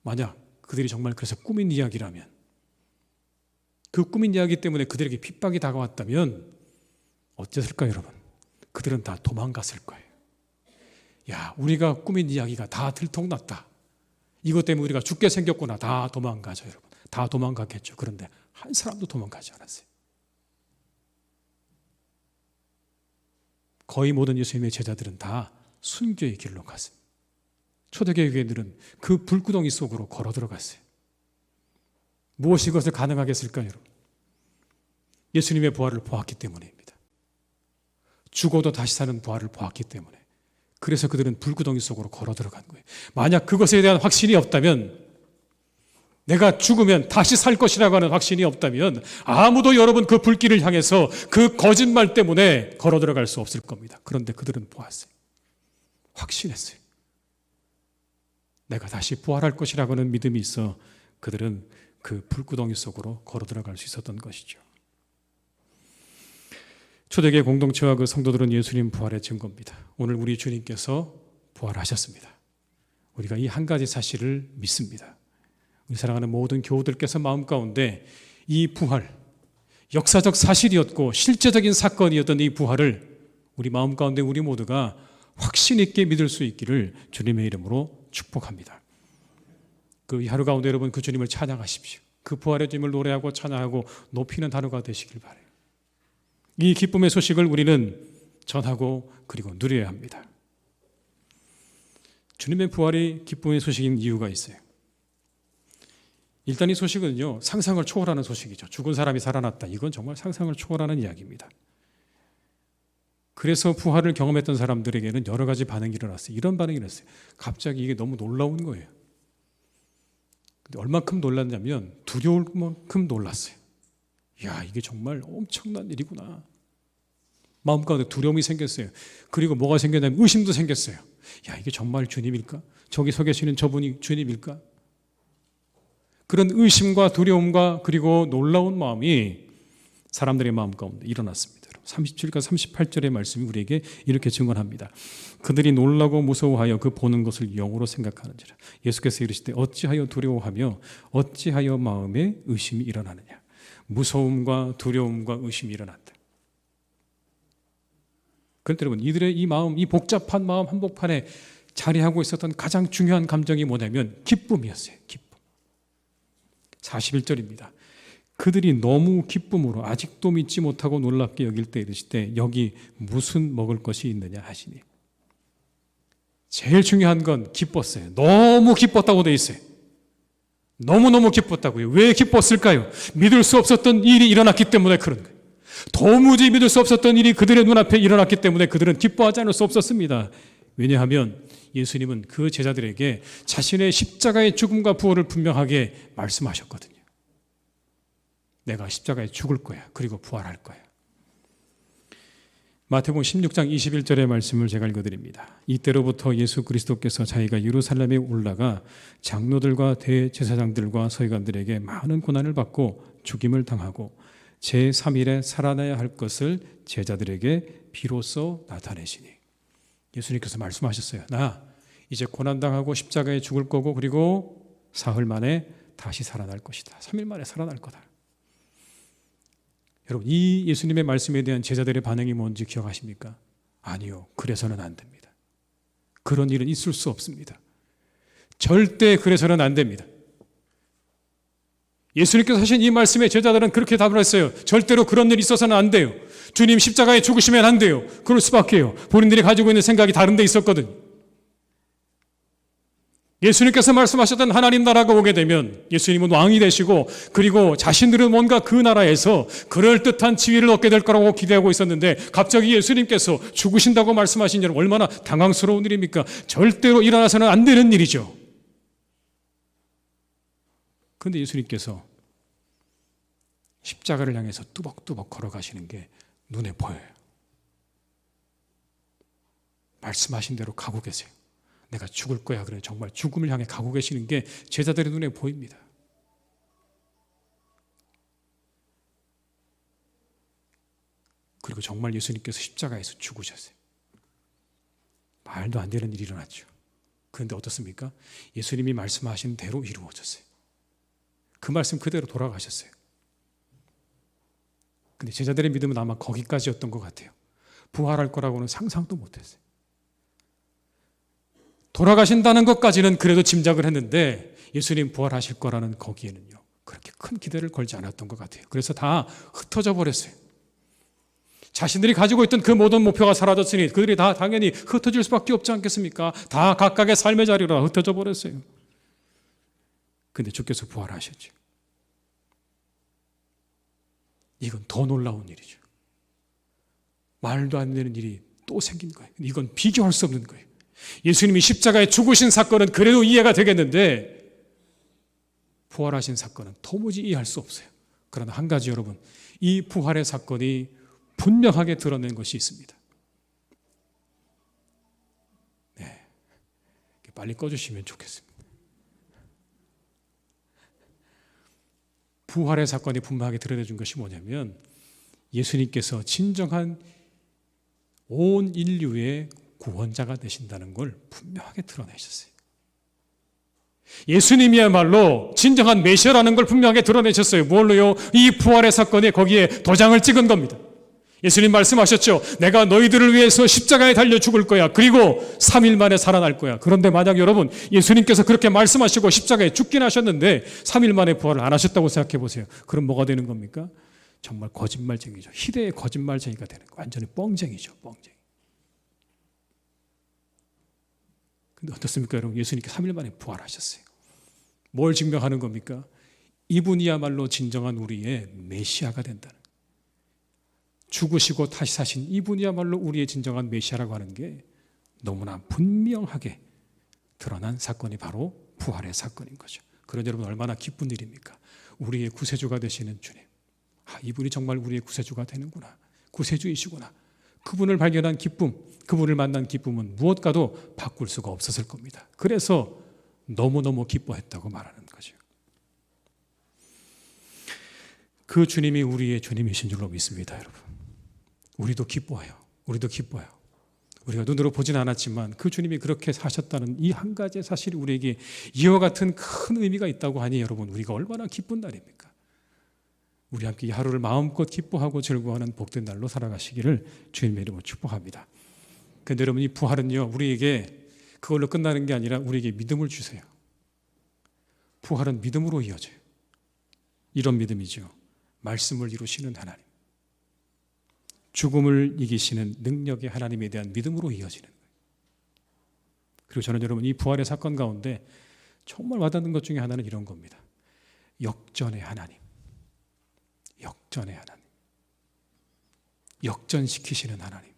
S1: 만약 그들이 정말 그래서 꾸민 이야기라면, 그 꾸민 이야기 때문에 그들에게 핍박이 다가왔다면 어땠을까요, 여러분? 그들은 다 도망갔을 거예요. 야, 우리가 꾸민 이야기가 다 들통났다. 이것 때문에 우리가 죽게 생겼구나. 다 도망가죠, 여러분. 다 도망갔겠죠. 그런데 한 사람도 도망가지 않았어요. 거의 모든 예수님의 제자들은 다 순교의 길로 갔습니다. 초대교회 교인들은 그 불구덩이 속으로 걸어 들어갔어요. 무엇이 그것을 가능하게 했을까요, 여러분? 예수님의 부활을 보았기 때문입니다. 죽어도 다시 사는 부활을 보았기 때문에. 그래서 그들은 불구덩이 속으로 걸어 들어간 거예요. 만약 그것에 대한 확신이 없다면, 내가 죽으면 다시 살 것이라고 하는 확신이 없다면 아무도 여러분 그 불길을 향해서 그 거짓말 때문에 걸어 들어갈 수 없을 겁니다. 그런데 그들은 보았어요. 확신했어요. 내가 다시 부활할 것이라고 하는 믿음이 있어 그들은 그 불구덩이 속으로 걸어 들어갈 수 있었던 것이죠. 초대교회 공동체와 그 성도들은 예수님 부활의 증거입니다. 오늘 우리 주님께서 부활하셨습니다. 우리가 이 한 가지 사실을 믿습니다. 우리 사랑하는 모든 교우들께서 마음 가운데 이 부활, 역사적 사실이었고 실제적인 사건이었던 이 부활을 우리 마음 가운데 우리 모두가 확신 있게 믿을 수 있기를 주님의 이름으로 축복합니다. 그 하루 가운데 여러분 그 주님을 찬양하십시오. 그 부활의 주님을 노래하고 찬양하고 높이는 하루가 되시길 바라요. 이 기쁨의 소식을 우리는 전하고 그리고 누려야 합니다. 주님의 부활이 기쁨의 소식인 이유가 있어요. 일단 이 소식은요, 상상을 초월하는 소식이죠. 죽은 사람이 살아났다. 이건 정말 상상을 초월하는 이야기입니다. 그래서 부활을 경험했던 사람들에게는 여러 가지 반응이 일어났어요. 이런 반응이 일어났어요. 갑자기 이게 너무 놀라운 거예요. 근데 얼만큼 놀랐냐면 두려울 만큼 놀랐어요. 야, 이게 정말 엄청난 일이구나. 마음 가운데 두려움이 생겼어요. 그리고 뭐가 생겼냐면 의심도 생겼어요. 야, 이게 정말 주님일까? 저기 서 계시는 저분이 주님일까? 그런 의심과 두려움과 그리고 놀라운 마음이 사람들의 마음 가운데 일어났습니다. 37과 38절의 말씀이 우리에게 이렇게 증언합니다. 그들이 놀라고 무서워하여 그 보는 것을 영으로 생각하는지라. 예수께서 이르시되 어찌하여 두려워하며 어찌하여 마음에 의심이 일어나느냐. 무서움과 두려움과 의심이 일어난다. 그런데 여러분, 이들의 이 마음, 이 복잡한 마음 한복판에 자리하고 있었던 가장 중요한 감정이 뭐냐면 기쁨이었어요. 기쁨. 41절입니다. 그들이 너무 기쁨으로 아직도 믿지 못하고 놀랍게 여길 때 이르시되 여기 무슨 먹을 것이 있느냐 하시니. 제일 중요한 건 기뻤어요. 너무 기뻤다고 되어 있어요. 너무너무 기뻤다고요. 왜 기뻤을까요? 믿을 수 없었던 일이 일어났기 때문에 그런 거예요. 도무지 믿을 수 없었던 일이 그들의 눈앞에 일어났기 때문에 그들은 기뻐하지 않을 수 없었습니다. 왜냐하면 예수님은 그 제자들에게 자신의 십자가의 죽음과 부활을 분명하게 말씀하셨거든요. 내가 십자가에 죽을 거야. 그리고 부활할 거야. 마태복음 16장 21절의 말씀을 제가 읽어드립니다. 이때로부터 예수 그리스도께서 자기가 예루살렘에 올라가 장로들과 대제사장들과 서기관들에게 많은 고난을 받고 죽임을 당하고 제3일에 살아나야 할 것을 제자들에게 비로소 나타내시니. 예수님께서 말씀하셨어요. 나 이제 고난당하고 십자가에 죽을 거고 그리고 사흘 만에 다시 살아날 것이다. 3일 만에 살아날 거다. 여러분, 이 예수님의 말씀에 대한 제자들의 반응이 뭔지 기억하십니까? 아니요, 그래서는 안 됩니다. 그런 일은 있을 수 없습니다. 절대 그래서는 안 됩니다. 예수님께서 하신 이 말씀에 제자들은 그렇게 답을 했어요. 절대로 그런 일이 있어서는 안 돼요. 주님 십자가에 죽으시면 안 돼요. 그럴 수밖에요. 본인들이 가지고 있는 생각이 다른 데 있었거든요. 예수님께서 말씀하셨던 하나님 나라가 오게 되면 예수님은 왕이 되시고 그리고 자신들은 뭔가 그 나라에서 그럴듯한 지위를 얻게 될 거라고 기대하고 있었는데 갑자기 예수님께서 죽으신다고 말씀하신 일은 얼마나 당황스러운 일입니까? 절대로 일어나서는 안 되는 일이죠. 그런데 예수님께서 십자가를 향해서 뚜벅뚜벅 걸어가시는 게 눈에 보여요. 말씀하신 대로 가고 계세요. 내가 죽을 거야. 그래 정말 죽음을 향해 가고 계시는 게 제자들의 눈에 보입니다. 그리고 정말 예수님께서 십자가에서 죽으셨어요. 말도 안 되는 일이 일어났죠. 그런데 어떻습니까? 예수님이 말씀하신 대로 이루어졌어요. 그 말씀 그대로 돌아가셨어요. 근데 제자들의 믿음은 아마 거기까지였던 것 같아요. 부활할 거라고는 상상도 못했어요. 돌아가신다는 것까지는 그래도 짐작을 했는데 예수님 부활하실 거라는 거기에는요 그렇게 큰 기대를 걸지 않았던 것 같아요. 그래서 다 흩어져 버렸어요. 자신들이 가지고 있던 그 모든 목표가 사라졌으니 그들이 다 당연히 흩어질 수밖에 없지 않겠습니까? 다 각각의 삶의 자리로 흩어져 버렸어요. 근데 주께서 부활하셨죠. 이건 더 놀라운 일이죠. 말도 안 되는 일이 또 생긴 거예요. 이건 비교할 수 없는 거예요. 예수님이 십자가에 죽으신 사건은 그래도 이해가 되겠는데 부활하신 사건은 도무지 이해할 수 없어요. 그러나 한 가지 여러분, 이 부활의 사건이 분명하게 드러낸 것이 있습니다. 네, 빨리 꺼주시면 좋겠습니다. 부활의 사건이 분명하게 드러내준 것이 뭐냐면 예수님께서 진정한 온 인류의 구원자가 되신다는 걸 분명하게 드러내셨어요. 예수님이야말로 진정한 메시아라는 걸 분명하게 드러내셨어요. 뭘로요? 이 부활의 사건에 거기에 도장을 찍은 겁니다. 예수님 말씀하셨죠. 내가 너희들을 위해서 십자가에 달려 죽을 거야. 그리고 3일 만에 살아날 거야. 그런데 만약 여러분 예수님께서 그렇게 말씀하시고 십자가에 죽긴 하셨는데 3일 만에 부활을 안 하셨다고 생각해 보세요. 그럼 뭐가 되는 겁니까? 정말 거짓말쟁이죠. 희대의 거짓말쟁이가 되는 거예요. 완전히 뻥쟁이죠. 뻥쟁이. 근데 어떻습니까 여러분? 예수님께서 3일 만에 부활하셨어요. 뭘 증명하는 겁니까? 이분이야말로 진정한 우리의 메시아가 된다는, 죽으시고 다시 사신 이분이야말로 우리의 진정한 메시아라고 하는 게 너무나 분명하게 드러난 사건이 바로 부활의 사건인 거죠. 그런 여러분 얼마나 기쁜 일입니까? 우리의 구세주가 되시는 주님, 이분이 정말 우리의 구세주가 되는구나, 구세주이시구나. 그분을 발견한 기쁨, 그분을 만난 기쁨은 무엇과도 바꿀 수가 없었을 겁니다. 그래서 너무너무 기뻐했다고 말하는 거죠. 그 주님이 우리의 주님이신 줄로 믿습니다. 여러분, 우리도 기뻐해요. 우리도 기뻐요. 우리가 눈으로 보진 않았지만 그 주님이 그렇게 사셨다는 이 한 가지의 사실이 우리에게 이와 같은 큰 의미가 있다고 하니 여러분, 우리가 얼마나 기쁜 날입니까? 우리 함께 이 하루를 마음껏 기뻐하고 즐거워하는 복된 날로 살아가시기를 주님의 이름으로 축복합니다. 그런데 여러분, 이 부활은요 우리에게 그걸로 끝나는 게 아니라 우리에게 믿음을 주세요. 부활은 믿음으로 이어져요. 이런 믿음이죠. 말씀을 이루시는 하나님, 죽음을 이기시는 능력의 하나님에 대한 믿음으로 이어지는 거예요. 그리고 저는 여러분 이 부활의 사건 가운데 정말 와닿는 것 중에 하나는 이런 겁니다. 역전의 하나님, 역전의 하나님, 역전시키시는 하나님.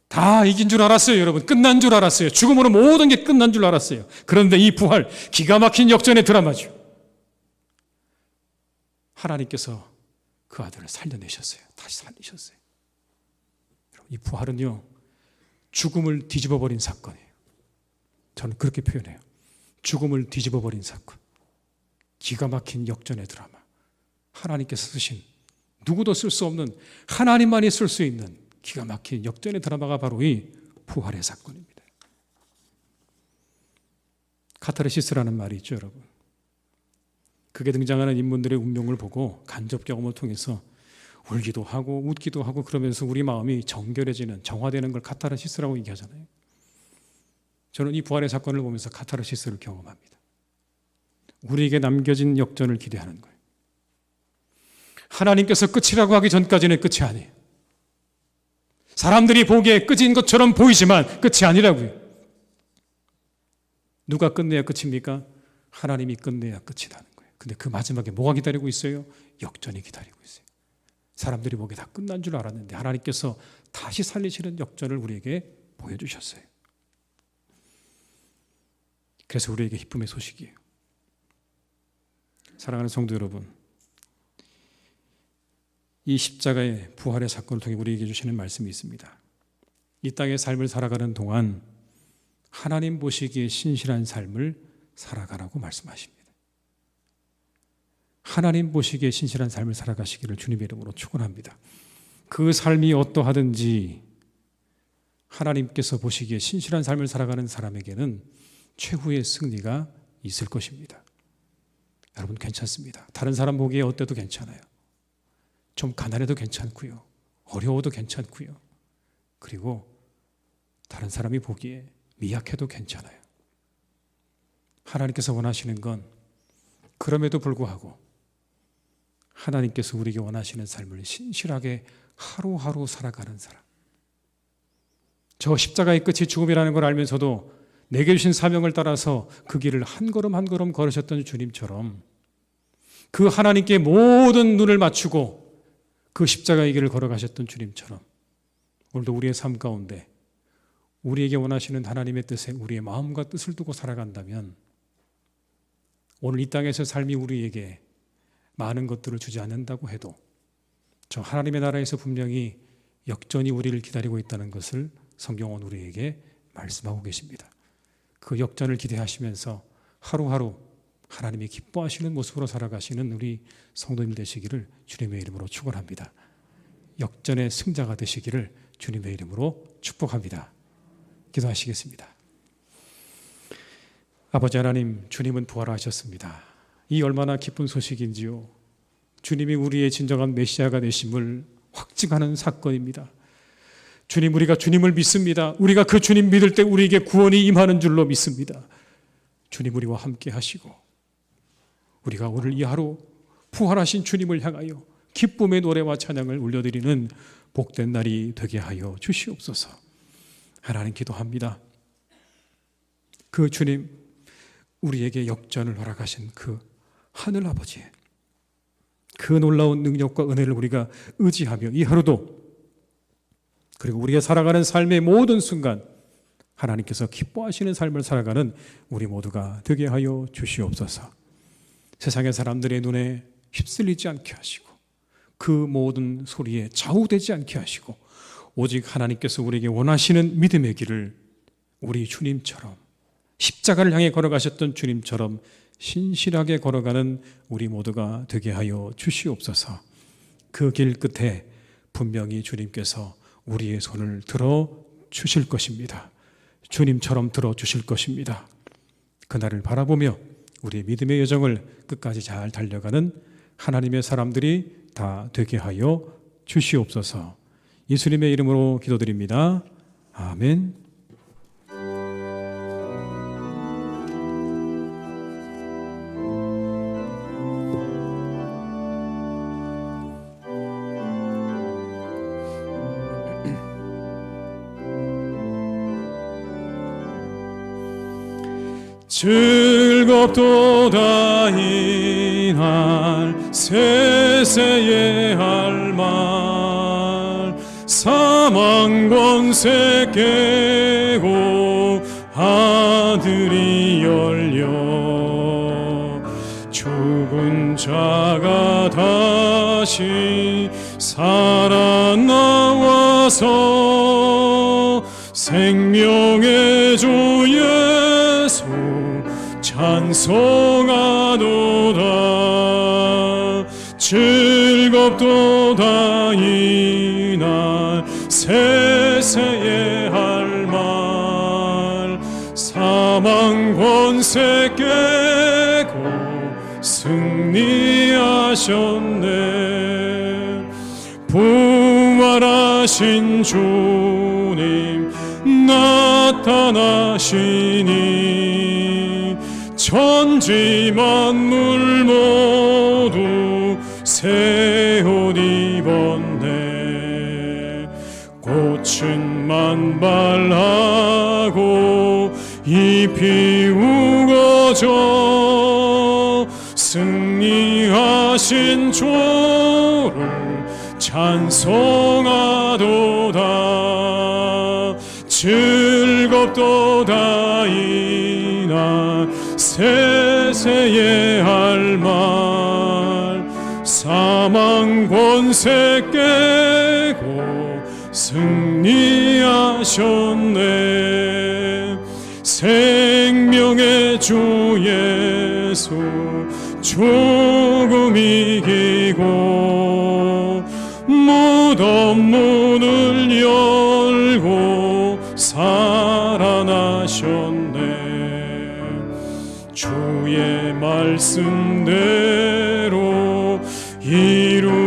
S1: 다 이긴 줄 알았어요. 여러분, 끝난 줄 알았어요. 죽음으로 모든 게 끝난 줄 알았어요. 그런데 이 부활, 기가 막힌 역전의 드라마죠. 하나님께서 그 아들을 살려내셨어요. 다시 살리셨어요. 이 부활은요 죽음을 뒤집어버린 사건이에요. 저는 그렇게 표현해요. 죽음을 뒤집어버린 사건, 기가 막힌 역전의 드라마. 하나님께서 쓰신, 누구도 쓸 수 없는, 하나님만이 쓸 수 있는 기가 막힌 역전의 드라마가 바로 이 부활의 사건입니다. 카타르시스라는 말이 있죠, 여러분. 그게 등장하는 인물들의 운명을 보고 간접 경험을 통해서 울기도 하고 웃기도 하고 그러면서 우리 마음이 정결해지는, 정화되는 걸 카타르시스라고 얘기하잖아요. 저는 이 부활의 사건을 보면서 카타르시스를 경험합니다. 우리에게 남겨진 역전을 기대하는 거예요. 하나님께서 끝이라고 하기 전까지는 끝이 아니에요. 사람들이 보기에 끝인 것처럼 보이지만 끝이 아니라고요. 누가 끝내야 끝입니까? 하나님이 끝내야 끝이 나는 거예요. 근데 그 마지막에 뭐가 기다리고 있어요? 역전이 기다리고 있어요. 사람들이 보기에 다 끝난 줄 알았는데 하나님께서 다시 살리시는 역전을 우리에게 보여주셨어요. 그래서 우리에게 기쁨의 소식이에요. 사랑하는 성도 여러분, 이 십자가의 부활의 사건을 통해 우리에게 주시는 말씀이 있습니다. 이 땅의 삶을 살아가는 동안 하나님 보시기에 신실한 삶을 살아가라고 말씀하십니다. 하나님 보시기에 신실한 삶을 살아가시기를 주님의 이름으로 축원합니다. 그 삶이 어떠하든지 하나님께서 보시기에 신실한 삶을 살아가는 사람에게는 최후의 승리가 있을 것입니다. 여러분, 괜찮습니다. 다른 사람 보기에 어때도 괜찮아요. 좀 가난해도 괜찮고요. 어려워도 괜찮고요. 그리고 다른 사람이 보기에 미약해도 괜찮아요. 하나님께서 원하시는 건 그럼에도 불구하고 하나님께서 우리에게 원하시는 삶을 신실하게 하루하루 살아가는 사람. 저 십자가의 끝이 죽음이라는 걸 알면서도 내게 주신 사명을 따라서 그 길을 한 걸음 한 걸음 걸으셨던 주님처럼 그 하나님께 모든 눈을 맞추고 그 십자가의 길을 걸어가셨던 주님처럼 오늘도 우리의 삶 가운데 우리에게 원하시는 하나님의 뜻에 우리의 마음과 뜻을 두고 살아간다면 오늘 이 땅에서 삶이 우리에게 많은 것들을 주지 않는다고 해도 저 하나님의 나라에서 분명히 역전이 우리를 기다리고 있다는 것을 성경은 우리에게 말씀하고 계십니다. 그 역전을 기대하시면서 하루하루 하나님이 기뻐하시는 모습으로 살아가시는 우리 성도님 되시기를 주님의 이름으로 축원합니다. 역전의 승자가 되시기를 주님의 이름으로 축복합니다. 기도하시겠습니다. 아버지 하나님, 주님은 부활하셨습니다. 이 얼마나 기쁜 소식인지요. 주님이 우리의 진정한 메시아가 되심을 확증하는 사건입니다. 주님, 우리가 주님을 믿습니다. 우리가 그 주님 믿을 때 우리에게 구원이 임하는 줄로 믿습니다. 주님, 우리와 함께 하시고 우리가 오늘 이 하루 부활하신 주님을 향하여 기쁨의 노래와 찬양을 올려드리는 복된 날이 되게 하여 주시옵소서. 하나님, 기도합니다. 그 주님, 우리에게 역전을 허락하신 그 하늘 아버지의 그 놀라운 능력과 은혜를 우리가 의지하며 이 하루도 그리고 우리가 살아가는 삶의 모든 순간 하나님께서 기뻐하시는 삶을 살아가는 우리 모두가 되게 하여 주시옵소서. 세상의 사람들의 눈에 휩쓸리지 않게 하시고 그 모든 소리에 좌우되지 않게 하시고 오직 하나님께서 우리에게 원하시는 믿음의 길을 우리 주님처럼 십자가를 향해 걸어가셨던 주님처럼 신실하게 걸어가는 우리 모두가 되게 하여 주시옵소서. 그 길 끝에 분명히 주님께서 우리의 손을 들어 주실 것입니다. 주님처럼 들어 주실 것입니다. 그날을 바라보며 우리의 믿음의 여정을 끝까지 잘 달려가는 하나님의 사람들이 다 되게 하여 주시옵소서. 예수님의 이름으로 기도드립니다. 아멘.
S2: 즐겁도다 이날 세세의 할 말 사망 권세 깨고 하늘이 열려 죽은 자가 다시 살아나와서 생명의 주 예수 찬송하도다. 즐겁도다 이날 세세의 할 말 사망 권세 깨고 승리하셨네. 부활하신 주님 나타나시니 천지 만물 모두 새 옷 입었네. 꽃은 만발하고 잎이 우거져 승리하신 주를 찬송하도다. 즐겁도다 이날 세세의 할 말 권세 깨고 승리하셨네. 생명의 주 예수 조금 이기고 무덤 문을 열고 살아나셨네. 주의 말씀대로 이루어져서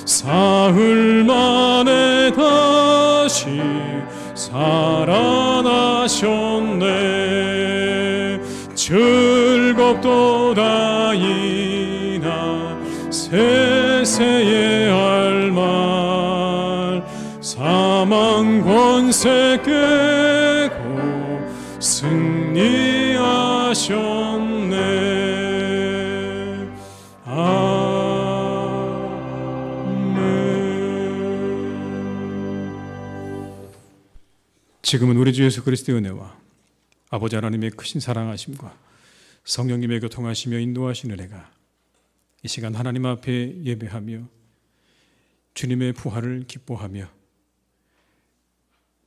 S2: 사흘 만에 다시 살아나셨네. 즐겁도다이나 세세의 할 말 사망 권세 깨고 승리하셨네.
S1: 지금은 우리 주 예수 그리스도의 은혜와 아버지 하나님의 크신 사랑하심과 성령님의 교통하시며 인도하신 은혜가 이 시간 하나님 앞에 예배하며 주님의 부활을 기뻐하며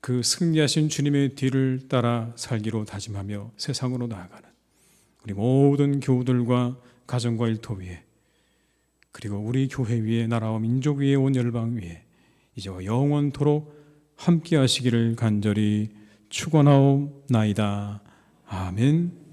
S1: 그 승리하신 주님의 뒤를 따라 살기로 다짐하며 세상으로 나아가는 우리 모든 교우들과 가정과 일터 위에 그리고 우리 교회 위에 나라와 민족 위에 온 열방 위에 이제와 영원토록 함께 하시기를 간절히 축원하옵나이다. 아멘.